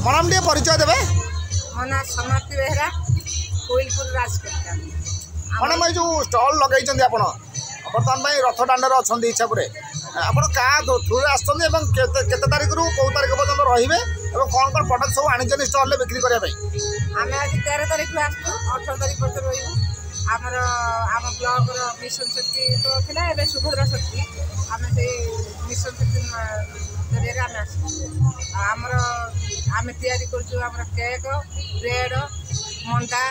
Madam टे परिचय देवे मो ना समाप्ति बेहरा कोइलपुर राजकनिका मैडम ये जो स्टल लगे आपण बर्तमान रथ दाण्डर अच्छा इच्छापुर आप थ्रु आसते तारीख रू कौ तारीख पर्यटन रे कौन कौन प्रडक्ट सब आनी स्टल बिक्री करने आम आज 13 तारीख आसू 18 तारीख पर्यटन रही आमर आम ब्लॉक मिशन शक्ति तो थिला एबे सुभद्रा शक्ति आम से मिशन शक्ति जरिए आम आमर आम तैयारी कर केक ब्रेड मंडा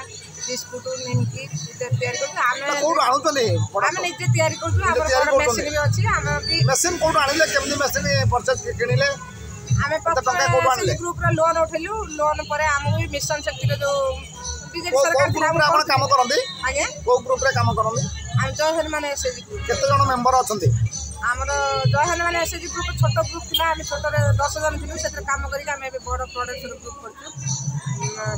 बिस्कुट निमकी तैयारी आम निजे तैयारी कर मेसीन भी अच्छी आम भी मेसीन कोड आनिले केमनी मेसीन परचेज किनिले आम ग्रुप रो लोन उठेलु लोन पर आम भी मिशन शक्ति जो बीजेपी सरकार ग्रुप रे काम करंदी आगे को ग्रुप रे काम करंदी हम जयहन माने एसएजी ग्रुप केते जण मेंबर अछंती हमर जयहन माने एसएजी ग्रुप छोट ग्रुप थिला हम छोट रे 10 जण थिलु सेत्र काम करी हम एबे बड़ प्रोडक्शन ग्रुप करछु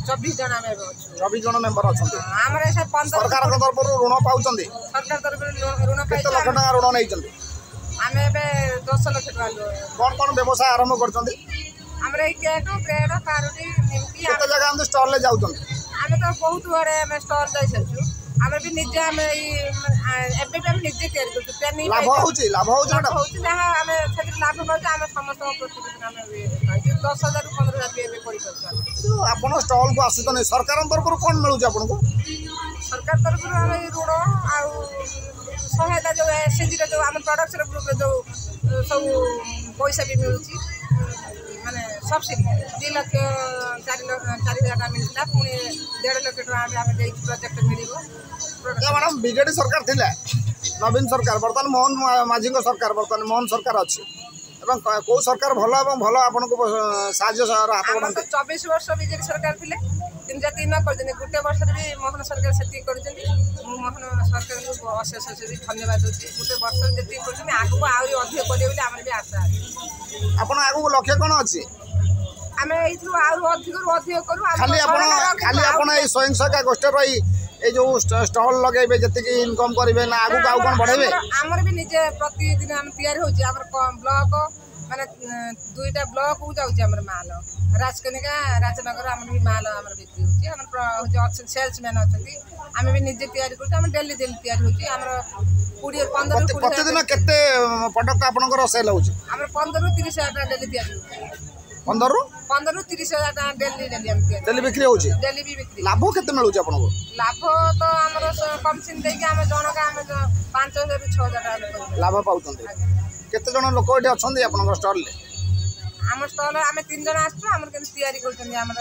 24 जण हम एबे अछु 24 जण मेंबर अछंती हमर एसे 15 सरकार के तरफ ରୁ ऋण पाउचंदी सरकार तरफ ऋण पाइ केते लाख टका ऋण नैचंदी हम एबे 10 लाख टका कोन कोन व्यवसाय आरंभ करचंदी हमरे केक ब्रेड पारोटी निमकी केते जगह हम स्टॉल ले जाउचंदी आमे तो बहुत बड़े हम स्टॉल जाई सचु आमे भी निजे आमे एबे भी हम निजे तैयारी करछु ट्रेनिंग लाभ होउची मैडम होउची जहां आमे क्षेत्र लाभ पाउछ आमे समस्त प्रतिदिन आमे 10,000 ରୁ 15,000 भी एबे करि परछु आपण स्टॉल को आसुतने सरकार तरफ ରୁ कोन मिलुची आपन को सरकार तरफ ରୁ आमे ऋण आउ सहायता जो एसएजी रे जो आमे प्रोडक्शन ग्रुप रे जो सब पैसा भी मिलुची माने सब्सिडी 2 लाख 4 लाख मिलता पुणी 1.5 लाख टका आमे देई प्रोजेक्ट मिलिबो मैडम बीजेडी सरकार थिला नवीन सरकार बर्तमान मोहन माझी सरकार बर्तमान मोहन सरकार अच्छी कौ सरकार भल भल आपन को साहाय्य हाथ बढ़ा 24 वर्ष बीजेपी सरकार थिले 3 कर गोटे वर्ष भी मोहन सरकार से मोहन सरकार को अशेष भी धन्यवाद दूसरी गोटे वर्ष जी कर आगे आहरी अधिक करेंगे आम भी आशा आप आगू लक्ष्य कौन अच्छी आम अधिक अधिक करूँ खाली आप स्वयं सहायता गोष्ठी रही ये जो स्टॉल लगे जी इनकम करेंगे ना आगू आउ कौन बढ़े आमर भी निजे प्रतिदिन आम या ब्लॉक माने 2टा ब्लॉक को जाऊँ माल राजकनिका राजनगर आम भी माल आम बिक्री होती सेल्समैन अच्छा आम भी निजे तैयारी डेली तैयारी होती 15 प्रतिदिन केते प्रोडक्ट आपनकर सेल होची आम 15 ରୁ 30 हजार डेली तैयारी होती 15 ରୁ 30 हजार डेली बिक्री होची डेली भी बिक्री लाभ केते मिलुची आपनको लाभ तो हमर कमिशन देके हम जनका हम 5,000 ରୁ 6,000 लाभ पाउचंदी केते जण लोक एठी अछंदी आपनकर स्टॉल ले हम स्टॉल हम 3 जण आछू हमर के तैयारी करछन हमर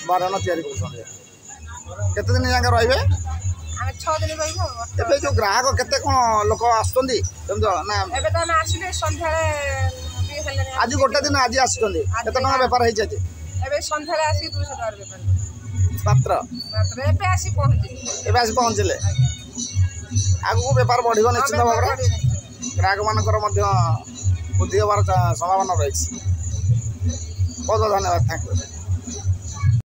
12 जण तैयारी करछन केते दिन जाके रहबे हम 6 दिन रहबो एबे जो ग्राहक केते कोन लोक आछंदी समझो ना एबे तो हम आछले संध्याळे भी हेले आज गोटे दिन आज आछंदी केते टका व्यापार होई जाय एबे संध्याळे आसी 200 टका व्यापार पात्र एबे आसी पहुंचले आगु व्यापार बढ़िबो निश्चित भाबरे ग्राहक मानकर बुद्धि हबार संभावना रही बहुत धन्यवाद थैंक यू।